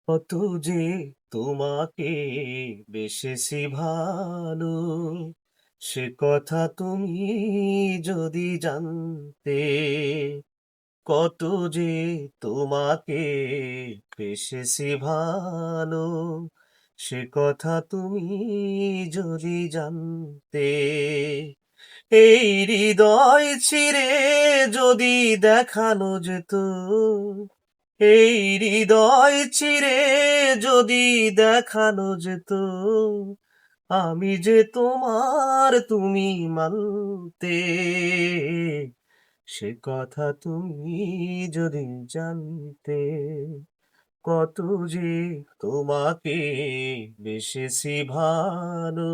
কত যে তোমাকে বেসেছি ভালো, সে কথা তুমি যদি জানতে। কত যে তোমাকে বেসেছি ভালো, সে কথা তুমি যদি জানতে। এই হৃদয় ছিঁড়ে যদি দেখানো যেত, এই হৃদয় চিরে যদি দেখানো যেত, আমি যে তোমার তুমি মানতে। সে কথা তুমি যদি জানতে। কত যে তোমাকে বেসেছি ভালো,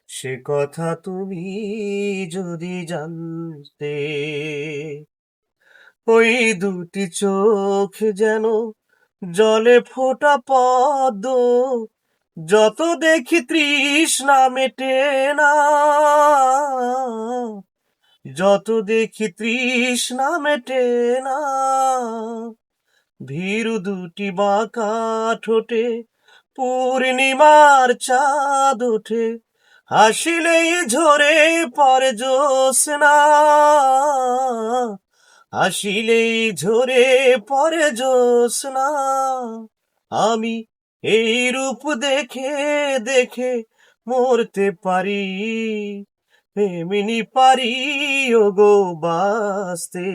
সে কথা তুমি যদি জানতে। ওই দুটি চোখ যেন জলে ফোঁটা পদ্ম, যত দেখি তৃষ্ণা মেটে না, যত দেখি তৃষ্ণা মেটে না। ভীরু দুটি বাঁকা ঠোঁটে পূর্ণিমার চাঁদ ওঠে, হাসিলেই ঝরে পড়ে জ্যোৎস্না, হাসিলেই ঝরে পড়ে জ্যোৎস্না। আমি এই রূপ দেখে দেখে মরতে পারি, এমনি পারি ওগো বাঁচতে।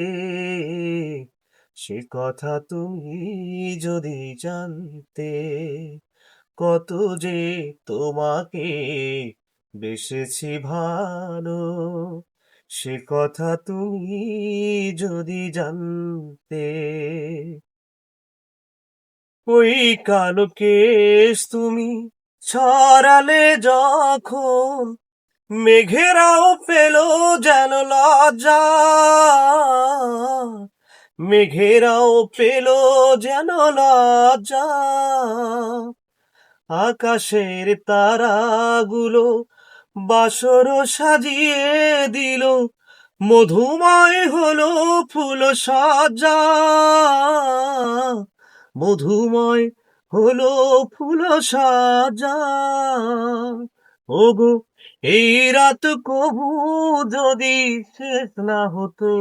সে কথা তুমি যদি জানতে। কত যে তোমাকে বেসেছি ভালো, সে কথা তুমি যদি জানতে। ওই কালো কেশ তুমি ছড়ালে যখন, মেঘেরাও পেল যেন লজ্জা, মেঘেরাও পেল যেন লজ্জা। আকাশের তারাগুলো বাসর সাজিয়ে দিল, মধুময় হলো ফুল সজ্জা, মধুময় হলো ফুল সজ্জা। ওগো এই রাত কবু যদি শেষ না হতো,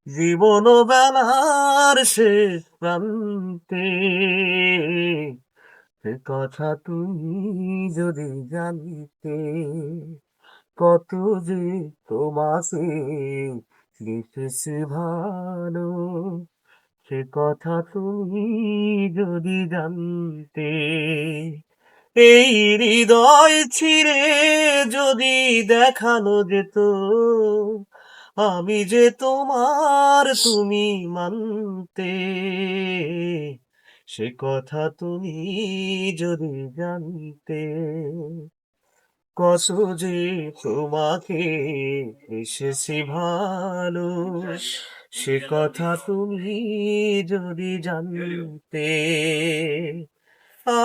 জীবন বেলার শেষ প্রান্তে। সে কথা তুমি যদি জানতে। কত যে তোমাকে বেসেছি ভালো, সে কথা তুমি যদি জানতে। এই হৃদয় ছিঁড়ে যদি দেখানো যেত, আমি যে তোমার তুমি মানতে। সে কথা তুমি যদি জানতে। কত যে তোমাকে এসেছি ভালো, সে কথা তুমি যদি জানতে। আ